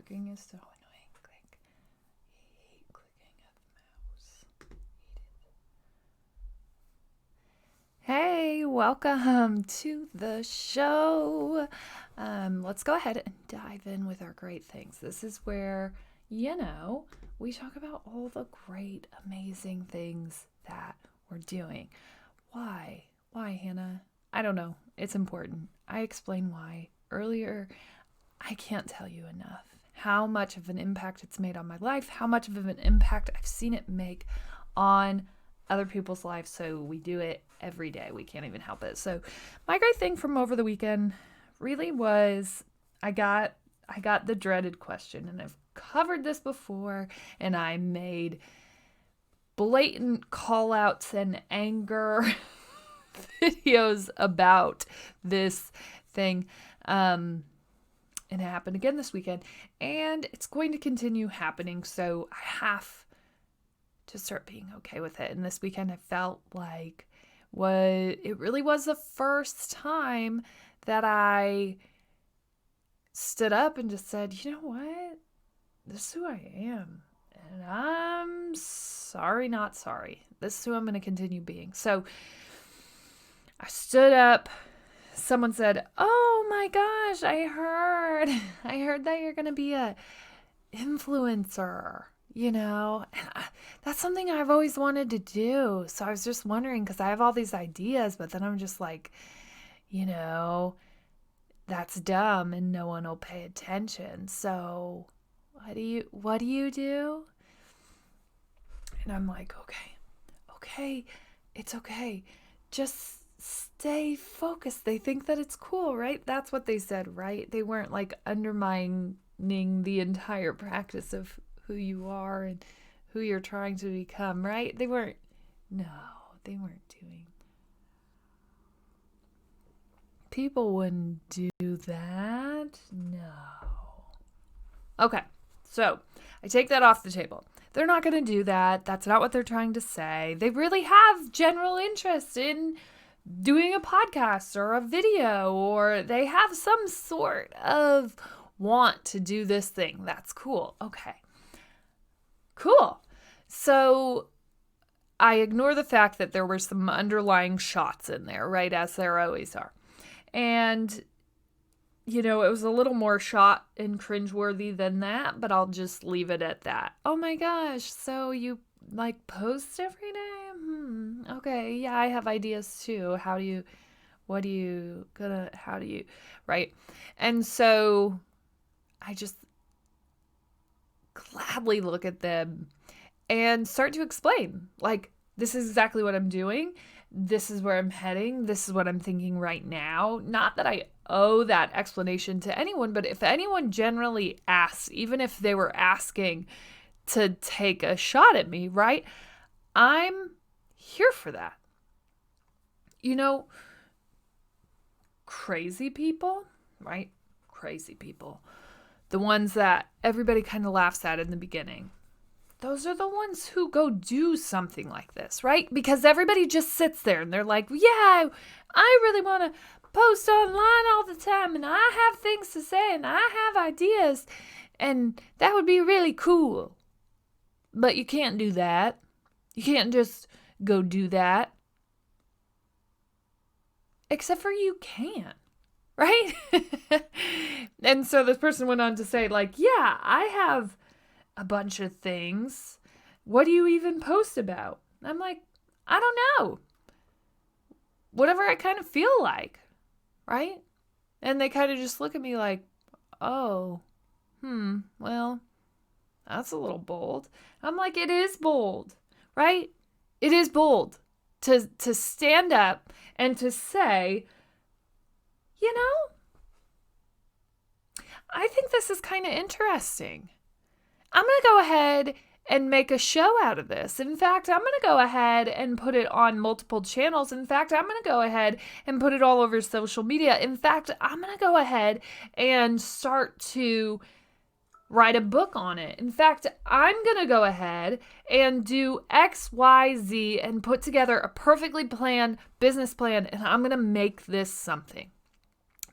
clicking is so annoying. Click. I hate clicking of the mouse. Hey, welcome to the show. Let's go ahead and dive in with our great things. This is where, we talk about all the great, amazing things that we're doing. Why? Why, Hannah? I don't know. It's important. I explained why earlier. I can't tell you enough how much of an impact it's made on my life, how much of an impact I've seen it make on other people's lives. So we do it every day. We can't even help it. So my great thing from over the weekend really was I got the dreaded question, and I've covered this before, and I made blatant call outs and anger videos about this thing. And it happened again this weekend, and it's going to continue happening. So I have to start being okay with it. And this weekend I felt like it really was the first time that I stood up and just said, you know what? This is who I am. And I'm sorry, not sorry. This is who I'm going to continue being. So I stood up. Someone said, oh my gosh, I heard that you're going to be a influencer, and that's something I've always wanted to do. So I was just wondering, because I have all these ideas, but then I'm just like, that's dumb and no one will pay attention. So what do you do? And I'm like, okay, it's okay. Just stay focused. They think that it's cool, right? That's what they said, right? They weren't like undermining the entire practice of who you are and who you're trying to become, right? They weren't doing. People wouldn't do that. No. Okay, so I take that off the table. They're not going to do that. That's not what they're trying to say. They really have general interest in doing a podcast or a video, or they have some sort of want to do this thing. That's cool. Okay. Cool. So I ignore the fact that there were some underlying shots in there, right? As there always are. And, it was a little more shot and cringeworthy than that, but I'll just leave it at that. Oh my gosh. So you post every day? Okay. Yeah, I have ideas too. Right? And so I just gladly look at them and start to explain, this is exactly what I'm doing. This is where I'm heading. This is what I'm thinking right now. Not that I owe that explanation to anyone, but if anyone generally asks, even if they were asking to take a shot at me, right? I'm here for that. Crazy people, right? Crazy people. The ones that everybody kind of laughs at in the beginning. Those are the ones who go do something like this, right? Because everybody just sits there and they're like, yeah, I really want to post online all the time, and I have things to say, and I have ideas, and that would be really cool. But you can't do that. You can't just go do that. Except for you can, right? And so this person went on to say, yeah, I have a bunch of things. What do you even post about? I'm like, I don't know. Whatever I kind of feel like, right? And they kind of just look at me like, oh, well, that's a little bold. I'm like, it is bold, right? It is bold to stand up and to say, I think this is kind of interesting. I'm going to go ahead and make a show out of this. In fact, I'm going to go ahead and put it on multiple channels. In fact, I'm going to go ahead and put it all over social media. In fact, I'm going to go ahead and start to write a book on it. In fact, I'm going to go ahead and do X, Y, Z and put together a perfectly planned business plan, and I'm going to make this something.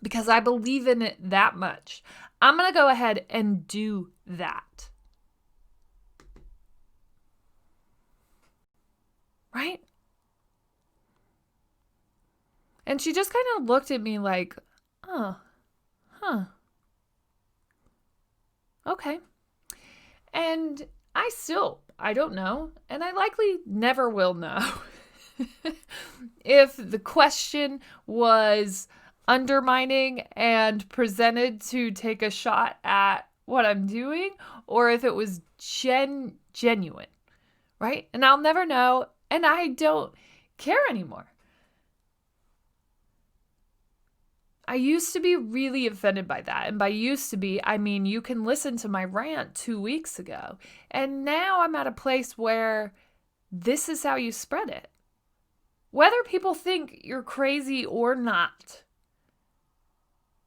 Because I believe in it that much. I'm going to go ahead and do that. Right? And she just kind of looked at me like, oh, huh. Okay. And I don't know, and I likely never will know if the question was undermining and presented to take a shot at what I'm doing, or if it was genuine, right? And I'll never know, and I don't care anymore. I used to be really offended by that. And by used to be, I mean, you can listen to my rant 2 weeks ago. And now I'm at a place where this is how you spread it. Whether people think you're crazy or not,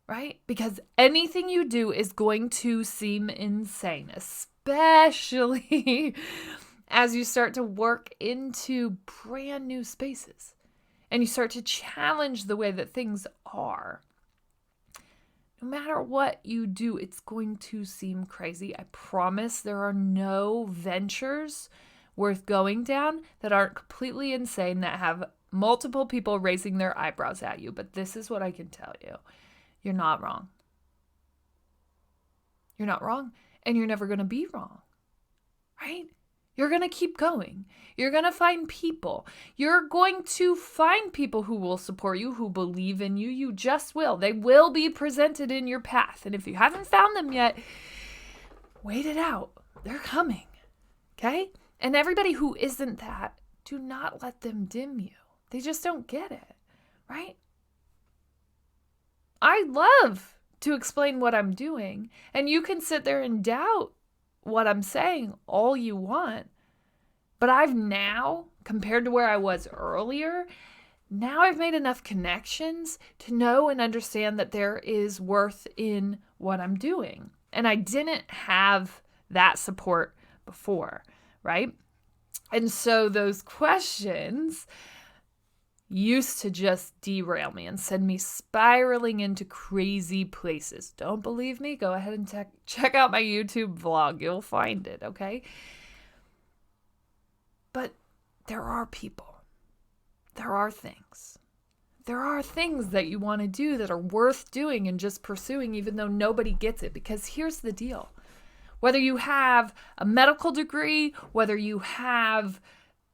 right? Because anything you do is going to seem insane, especially as you start to work into brand new spaces and you start to challenge the way that things are. No matter what you do, it's going to seem crazy. I promise there are no ventures worth going down that aren't completely insane, that have multiple people raising their eyebrows at you. But this is what I can tell you. You're not wrong. You're not wrong, and you're never going to be wrong, right? You're going to keep going. You're going to find people. You're going to find people who will support you, who believe in you. You just will. They will be presented in your path. And if you haven't found them yet, wait it out. They're coming. Okay? And everybody who isn't that, do not let them dim you. They just don't get it. Right? I love to explain what I'm doing. And you can sit there and doubt what I'm saying all you want. But I've now, compared to where I was earlier, now I've made enough connections to know and understand that there is worth in what I'm doing. And I didn't have that support before, right? And so those questions used to just derail me and send me spiraling into crazy places. Don't believe me? Go ahead and check out my YouTube vlog. You'll find it, okay? But there are people. There are things. There are things that you want to do that are worth doing and just pursuing, even though nobody gets it. Because here's the deal. Whether you have a medical degree, whether you have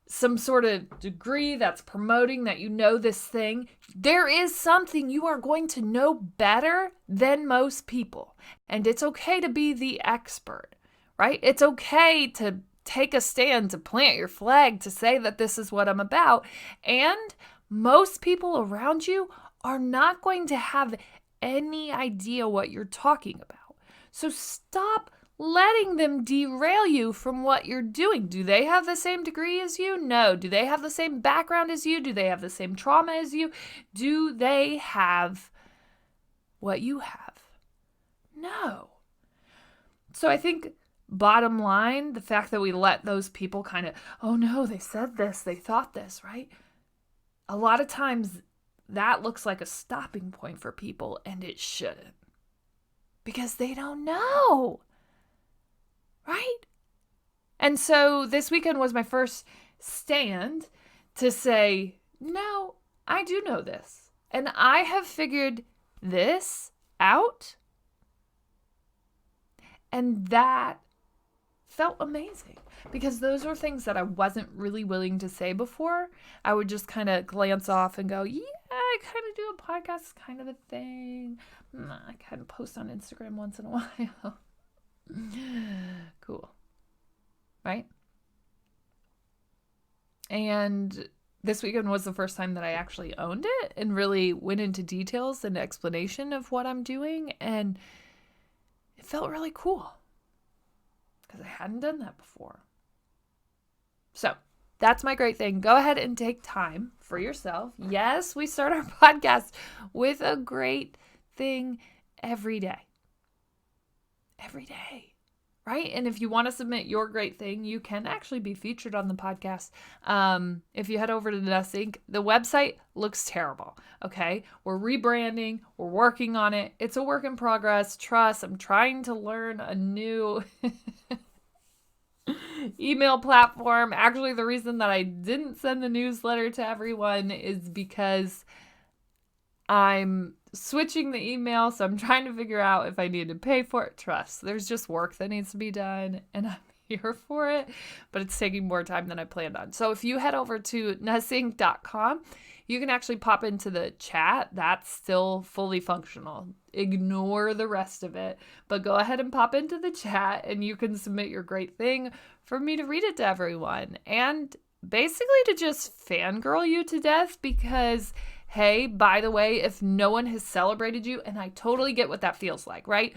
some sort of degree that's promoting that you know this thing, there is something you are going to know better than most people. And it's okay to be the expert, right? It's okay to take a stand, to plant your flag, to say that this is what I'm about. And most people around you are not going to have any idea what you're talking about. So stop letting them derail you from what you're doing. Do they have the same degree as you? No. Do they have the same background as you? Do they have the same trauma as you? Do they have what you have? No. So I think bottom line, the fact that we let those people kind of, oh no, they said this, they thought this, right? A lot of times that looks like a stopping point for people, and it shouldn't. Because they don't know. Right? And so this weekend was my first stand to say, no, I do know this. And I have figured this out. And that felt amazing because those were things that I wasn't really willing to say before. I would just kind of glance off and go, yeah, I kind of do a podcast, kind of a thing. I kind of post on Instagram once in a while. Cool. Right? And this weekend was the first time that I actually owned it and really went into details and explanation of what I'm doing. And it felt really cool because I hadn't done that before. So that's my great thing. Go ahead and take time for yourself. Yes, we start our podcast with a great thing every day. Every day. right? And if you want to submit your great thing, you can actually be featured on the podcast. If you head over to Nuss Inc., the website looks terrible, okay? We're rebranding. We're working on it. It's a work in progress. Trust. I'm trying to learn a new email platform. Actually, the reason that I didn't send the newsletter to everyone is because I'm switching the email, so I'm trying to figure out if I need to pay for it. Trust. There's just work that needs to be done, and I'm here for it, but it's taking more time than I planned on. So if you head over to nussinc.com, you can actually pop into the chat. That's still fully functional. Ignore the rest of it, but go ahead and pop into the chat, and you can submit your great thing for me to read it to everyone, and basically to just fangirl you to death because, hey, by the way, if no one has celebrated you, and I totally get what that feels like, right?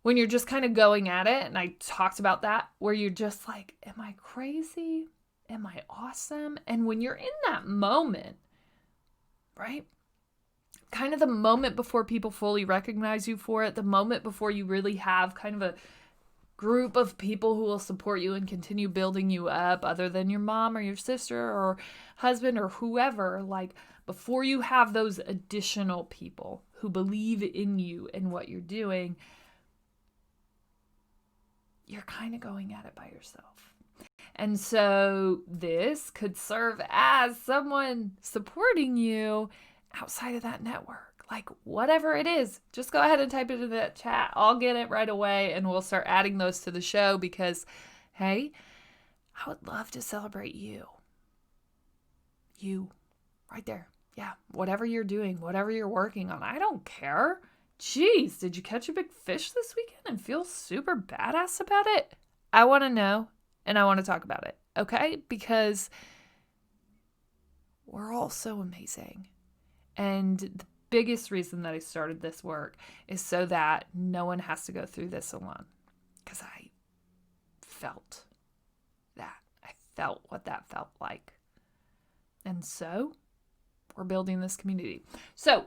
When you're just kind of going at it, and I talked about that, where you're just like, am I crazy? Am I awesome? And when you're in that moment, right? Kind of the moment before people fully recognize you for it, the moment before you really have kind of a group of people who will support you and continue building you up, other than your mom or your sister or husband or whoever, like before you have those additional people who believe in you and what you're doing, you're kind of going at it by yourself. And so this could serve as someone supporting you outside of that network. Like whatever it is, just go ahead and type it in the chat. I'll get it right away and we'll start adding those to the show because, hey, I would love to celebrate you. You, right there. Yeah, whatever you're doing, whatever you're working on, I don't care. Jeez, did you catch a big fish this weekend and feel super badass about it? I want to know and I want to talk about it, okay? Because we're all so amazing. And the biggest reason that I started this work is so that no one has to go through this alone. Because I felt that. I felt what that felt like. And so we're building this community. So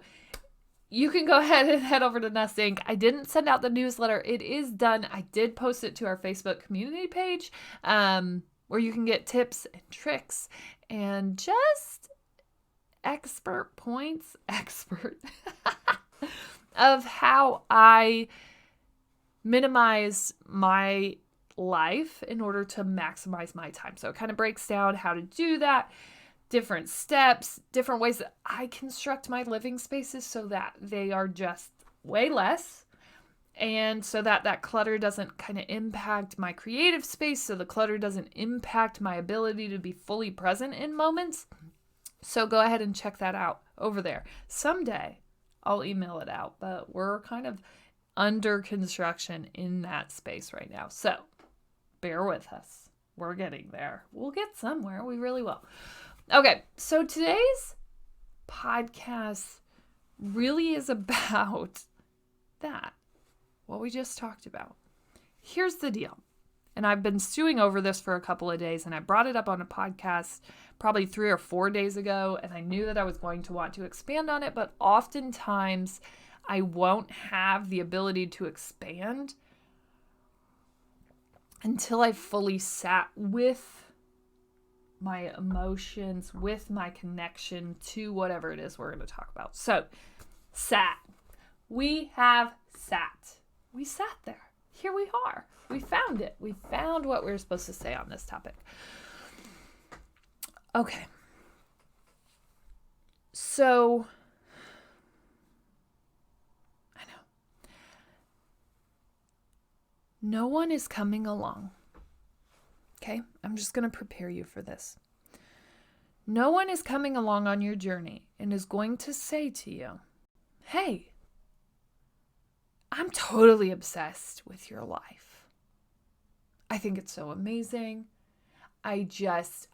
you can go ahead and head over to Nuss Inc. I didn't send out the newsletter. It is done. I did post it to our Facebook community page where you can get tips and tricks and just expert points, of how I minimize my life in order to maximize my time. So it kind of breaks down how to do that, different steps, different ways that I construct my living spaces so that they are just way less. And so that that clutter doesn't kind of impact my creative space. So the clutter doesn't impact my ability to be fully present in moments. So go ahead and check that out over there. Someday I'll email it out, but we're kind of under construction in that space right now. So bear with us. We're getting there. We'll get somewhere. We really will. Okay, so today's podcast really is about that, what we just talked about. Here's the deal. And I've been stewing over this for a couple of days, and I brought it up on a podcast probably 3 or 4 days ago, and I knew that I was going to want to expand on it, but oftentimes I won't have the ability to expand until I fully sat with my emotions, with my connection to whatever it is we're going to talk about. So, sat. We have sat. We sat there. Here we are. We found it. We found what we were supposed to say on this topic. Okay. So, I know. No one is coming along. Okay? I'm just going to prepare you for this. No one is coming along on your journey and is going to say to you, hey, I'm totally obsessed with your life. I think it's so amazing. I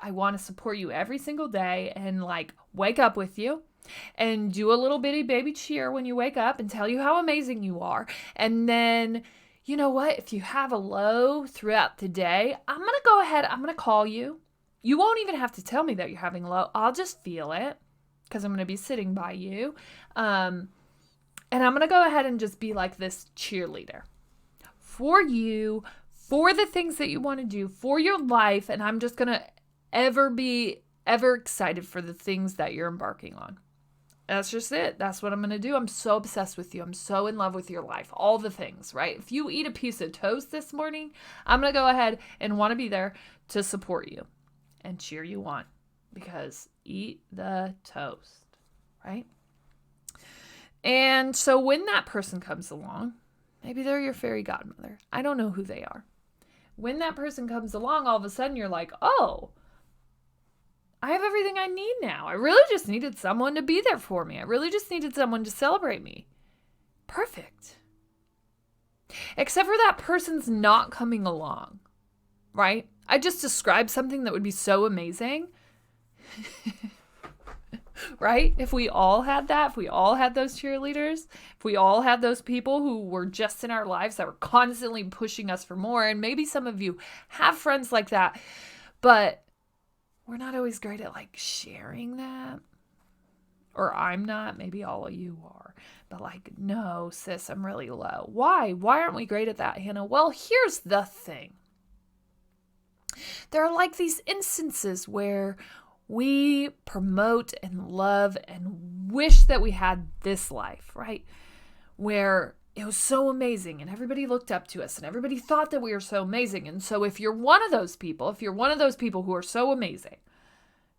want to support you every single day and like wake up with you and do a little bitty baby cheer when you wake up and tell you how amazing you are. And then, you know what? If you have a low throughout the day, I'm going to go ahead. I'm going to call you. You won't even have to tell me that you're having a low. I'll just feel it because I'm going to be sitting by you. And I'm going to go ahead and just be like this cheerleader for you, for the things that you want to do for your life. And I'm just going to be ever excited for the things that you're embarking on. That's just it. That's what I'm going to do. I'm so obsessed with you. I'm so in love with your life. All the things, right? If you eat a piece of toast this morning, I'm going to go ahead and want to be there to support you and cheer you on, because eat the toast, right? And so when that person comes along, maybe they're your fairy godmother. I don't know who they are. When that person comes along, all of a sudden you're like, oh, I have everything I need now. I really just needed someone to be there for me. I really just needed someone to celebrate me. Perfect. Except for that person's not coming along, right? I just described something that would be so amazing. Right? If we all had that, if we all had those cheerleaders, if we all had those people who were just in our lives that were constantly pushing us for more, and maybe some of you have friends like that, but we're not always great at like sharing that. Or I'm not, maybe all of you are. But like, no, sis, I'm really low. Why? Why aren't we great at that, Hannah? Well, here's the thing. There are like these instances where we promote and love and wish that we had this life, right? Where it was so amazing and everybody looked up to us and everybody thought that we were so amazing. And so if you're one of those people, who are so amazing,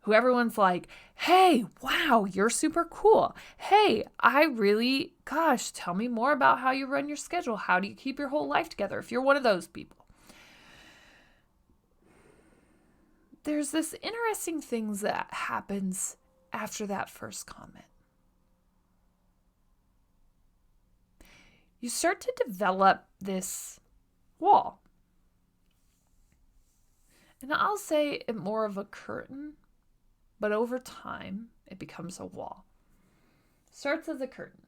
who everyone's like, hey, wow, you're super cool. Hey, tell me more about how you run your schedule. How do you keep your whole life together? If you're one of those people, there's this interesting things that happens after that first comment. You start to develop this wall. And I'll say it more of a curtain, but over time it becomes a wall. Starts as a curtain.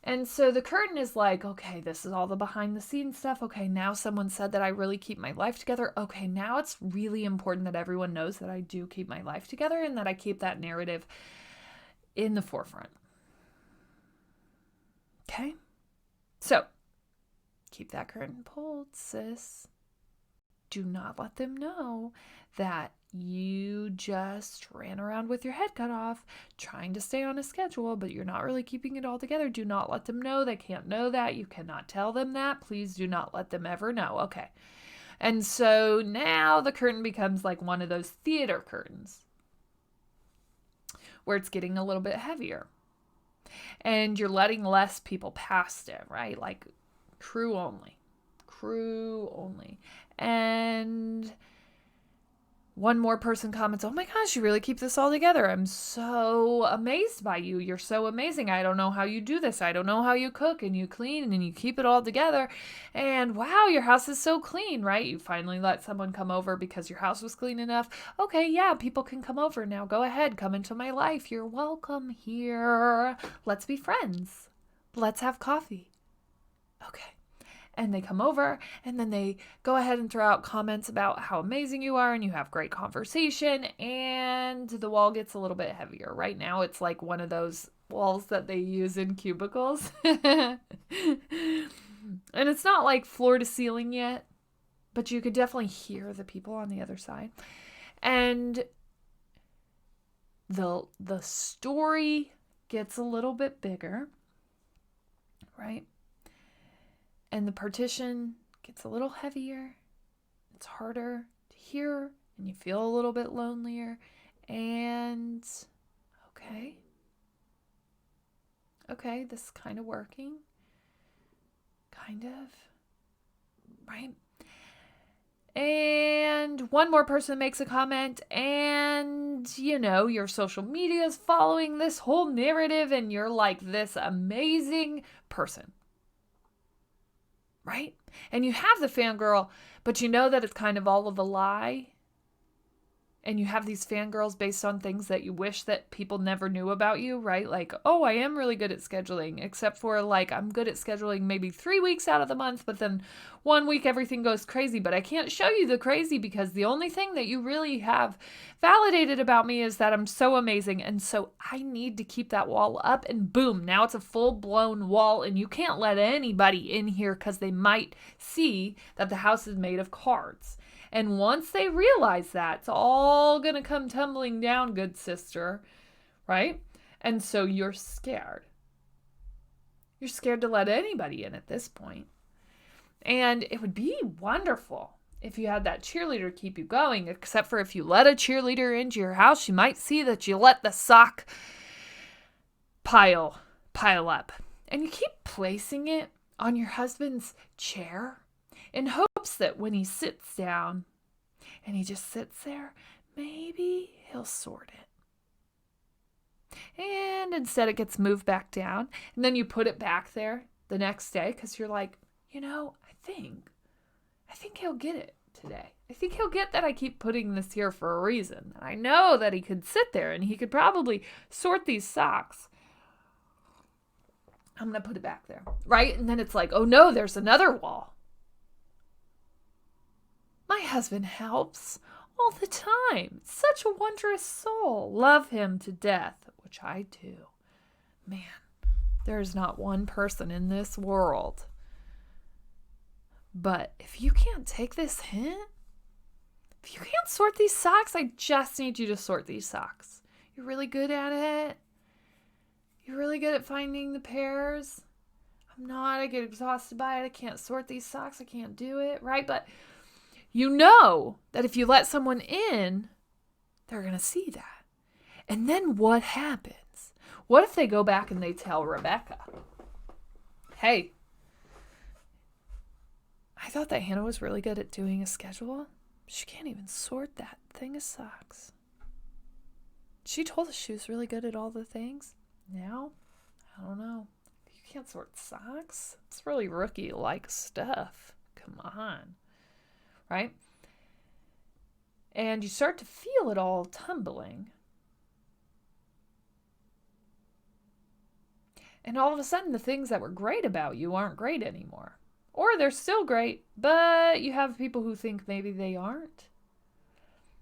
And so the curtain is like, okay, this is all the behind the scenes stuff. Okay, now someone said that I really keep my life together. Okay, now it's really important that everyone knows that I do keep my life together and that I keep that narrative in the forefront. Okay? So, keep that curtain pulled, sis. Do not let them know that you just ran around with your head cut off, trying to stay on a schedule, but you're not really keeping it all together. Do not let them know. They can't know that. You cannot tell them that. Please do not let them ever know. Okay. And so now the curtain becomes like one of those theater curtains where it's getting a little bit heavier. And you're letting less people past it, right? Like crew only. And one more person comments, oh my gosh, you really keep this all together. I'm so amazed by you. You're so amazing. I don't know how you do this. I don't know how you cook and you clean and you keep it all together. And wow, your house is so clean, right? You finally let someone come over because your house was clean enough. Okay, yeah, people can come over now. Go ahead, come into my life. You're welcome here. Let's be friends. Let's have coffee. Okay. And they come over and then they go ahead and throw out comments about how amazing you are and you have great conversation, and the wall gets a little bit heavier. Right now it's like one of those walls that they use in cubicles. And it's not like floor to ceiling yet, but you could definitely hear the people on the other side. And the story gets a little bit bigger, right? And the partition gets a little heavier. It's harder to hear, and you feel a little bit lonelier. And okay, this is kind of working. Kind of, right? And one more person makes a comment, and your social media is following this whole narrative, and you're like this amazing person. Right? And you have the fangirl, but you know that it's kind of all of a lie. and you have these fangirls based on things that you wish that people never knew about you, right? Like, oh, I am really good at scheduling, except for like, I'm good at scheduling maybe 3 weeks out of the month, but then 1 week everything goes crazy, but I can't show you the crazy because the only thing that you really have validated about me is that I'm so amazing. And so I need to keep that wall up, and boom, now it's a full-blown wall, and you can't let anybody in here because they might see that the house is made of cards. And once they realize that, it's all going to come tumbling down, good sister, right? And so you're scared. You're scared to let anybody in at this point. And it would be wonderful if you had that cheerleader keep you going, except for if you let a cheerleader into your house, you might see that you let the sock pile up. And you keep placing it on your husband's chair in hopes that when he sits down and he just sits there, maybe he'll sort it. And instead it gets moved back down, and then you put it back there the next day because you're like, I think he'll get it today. I think he'll get that I keep putting this here for a reason. I know that he could sit there and he could probably sort these socks. I'm going to put it back there, right? And then it's like, oh no, there's another wall. My husband helps all the time. Such a wondrous soul. Love him to death, which I do. Man, there's not one person in this world. But if you can't take this hint, if you can't sort these socks, I just need you to sort these socks. You're really good at it. You're really good at finding the pairs. I'm not. I get exhausted by it. I can't sort these socks. I can't do it, right? But you know that if you let someone in, they're going to see that. And then what happens? What if they go back and they tell Rebecca, hey, I thought that Hanna was really good at doing a schedule. She can't even sort that thing of socks. She told us she was really good at all the things. Now, I don't know. You can't sort socks? It's really rookie-like stuff. Come on. Right? And you start to feel it all tumbling. And all of a sudden, the things that were great about you aren't great anymore. Or they're still great, but you have people who think maybe they aren't.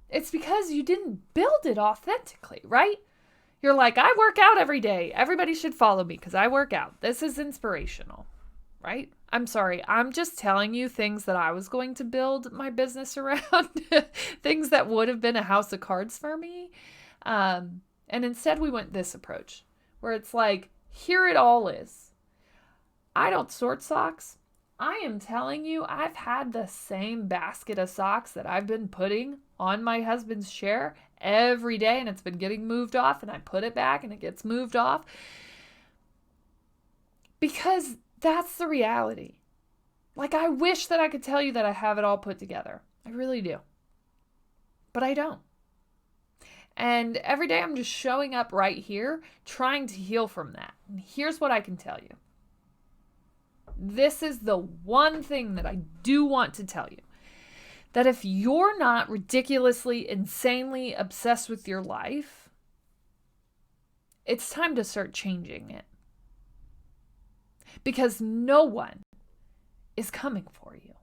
It's because you didn't build it authentically, right? You're like, I work out every day. Everybody should follow me because I work out. This is inspirational, right? I'm sorry. I'm just telling you things that I was going to build my business around. Things that would have been a house of cards for me. And instead we went this approach where it's like, here it all is. I don't sort socks. I am telling you, I've had the same basket of socks that I've been putting on my husband's chair every day, and it's been getting moved off, and I put it back and it gets moved off. Because that's the reality. Like, I wish that I could tell you that I have it all put together. I really do. But I don't. And every day I'm just showing up right here, trying to heal from that. And here's what I can tell you. This is the one thing that I do want to tell you. That if you're not ridiculously, insanely obsessed with your life, it's time to start changing it. Because no one is coming for you.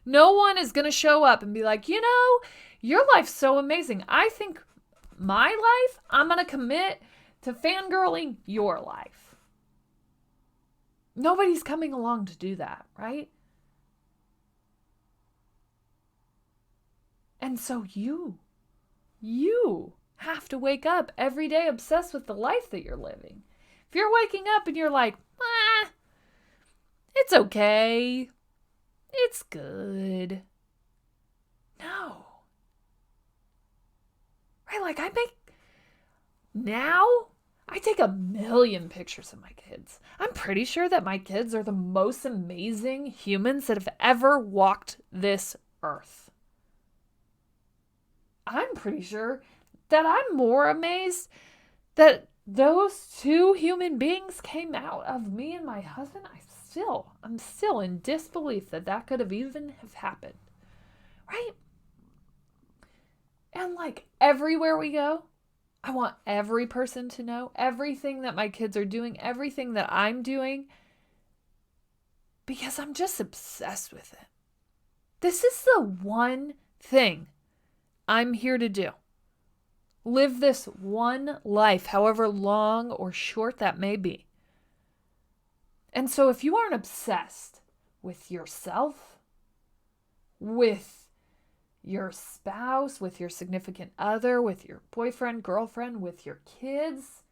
No one is going to show up and be like, your life's so amazing. I think my life, I'm going to commit to fangirling your life. Nobody's coming along to do that, right? And so you have to wake up every day obsessed with the life that you're living. If you're waking up and you're like, it's okay. It's good. No. Right? Like I take 1,000,000 pictures of my kids. I'm pretty sure that my kids are the most amazing humans that have ever walked this earth. I'm pretty sure that I'm more amazed that those two human beings came out of me and my husband. I'm still in disbelief that could have even have happened. Right? And like everywhere we go, I want every person to know everything that my kids are doing, everything that I'm doing, because I'm just obsessed with it. This is the one thing I'm here to do. Live this one life, however long or short that may be. And so if you aren't obsessed with yourself, with your spouse, with your significant other, with your boyfriend, girlfriend, with your kids,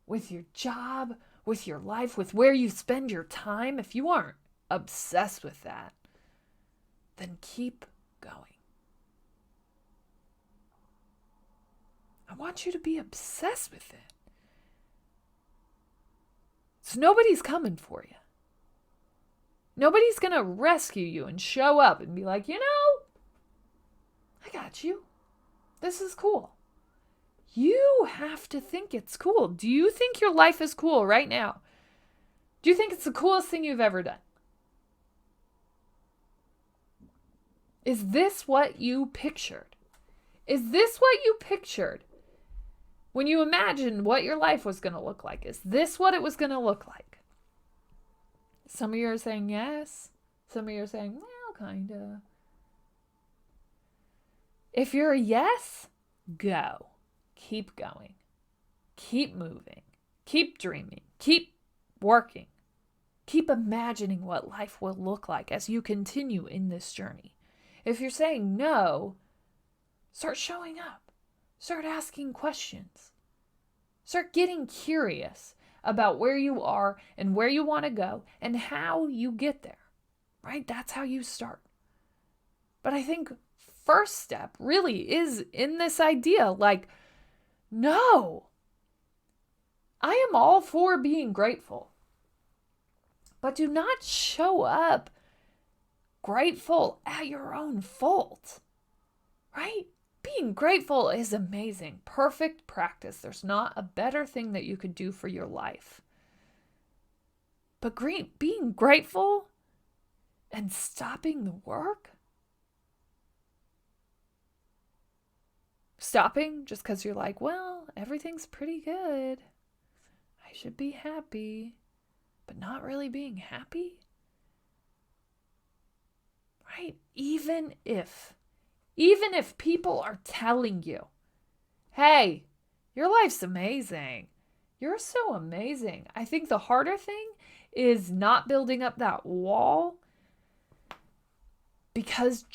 with your job, with your life, with where you spend your time, if you aren't obsessed with that, then keep going. I want you to be obsessed with it. So nobody's coming for you. Nobody's going to rescue you and show up and be like, I got you. This is cool. You have to think it's cool. Do you think your life is cool right now? Do you think it's the coolest thing you've ever done? Is this what you pictured? Is this what you pictured when you imagined what your life was going to look like? Is this what it was going to look like? Some of you are saying yes. Some of you are saying, well, kind of. If you're a yes, go. Keep going. Keep moving. Keep dreaming. Keep working. Keep imagining what life will look like as you continue in this journey. If you're saying no, start showing up. Start asking questions. Start getting curious about where you are and where you want to go and how you get there, right? That's how you start. But I think first step really is in this idea, like, no, I am all for being grateful, but do not show up grateful at your own fault, right? Being grateful is amazing. Perfect practice. There's not a better thing that you could do for your life. But being grateful and stopping the work, stopping just because you're like, well, everything's pretty good, I should be happy, but not really being happy, right? Even if people are telling you, hey, your life's amazing, you're so amazing, I think the harder thing is not building up that wall because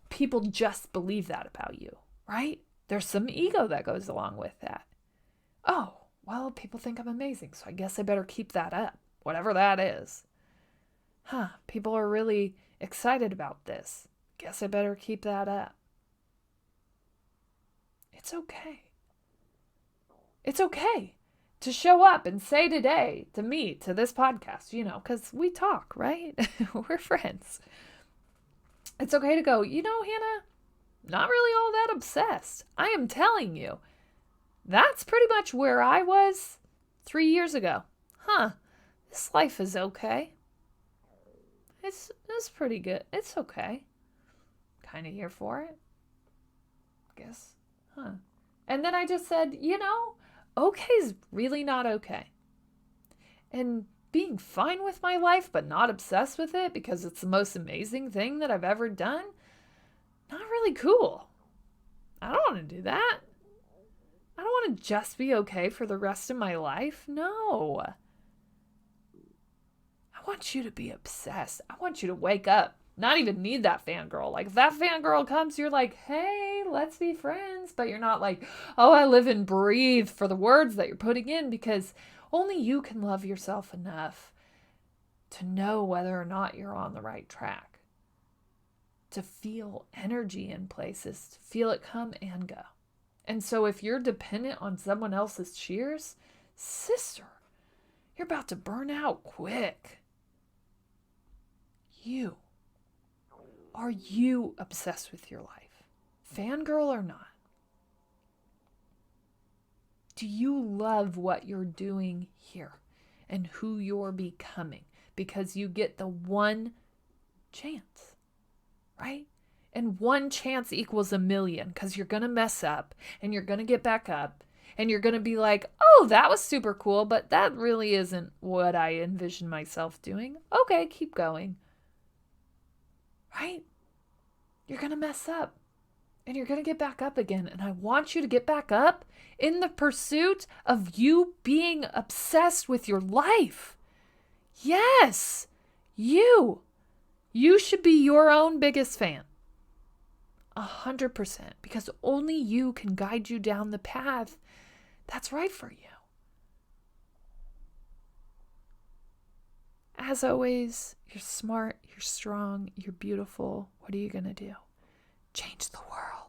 people just believe that about you, right? There's some ego that goes along with that. Oh, well, people think I'm amazing, so I guess I better keep that up, whatever that is. People are really excited about this. Guess I better keep that up. It's okay. It's okay to show up and say today to me, to this podcast, because we talk, right? We're friends. It's okay to go, Hannah, not really all that obsessed. I am telling you, that's pretty much where I was 3 years ago. This life is okay. It's pretty good. It's okay. Kind of here for it. Guess. And then I just said, okay is really not okay. And being fine with my life, but not obsessed with it because it's the most amazing thing that I've ever done, not really cool. I don't want to do that. I don't want to just be okay for the rest of my life. No. I want you to be obsessed. I want you to wake up. Not even need that fangirl. Like, if that fangirl comes, you're like, hey, let's be friends. But you're not like, oh, I live and breathe for the words that you're putting in, because only you can love yourself enough to know whether or not you're on the right track, to feel energy in places, to feel it come and go. And so if you're dependent on someone else's cheers, sister, you're about to burn out quick. Are you obsessed with your life? Fangirl or not? Do you love what you're doing here and who you're becoming? Because you get the one chance, right? And one chance equals a million because you're going to mess up and you're going to get back up and you're going to be like, oh, that was super cool, but that really isn't what I envisioned myself doing. Okay, keep going. Right? You're going to mess up and you're going to get back up again. And I want you to get back up in the pursuit of you being obsessed with your life. Yes, you. You should be your own biggest fan. 100%, because only you can guide you down the path that's right for you. As always, you're smart, you're strong, you're beautiful. What are you going to do? Change the world.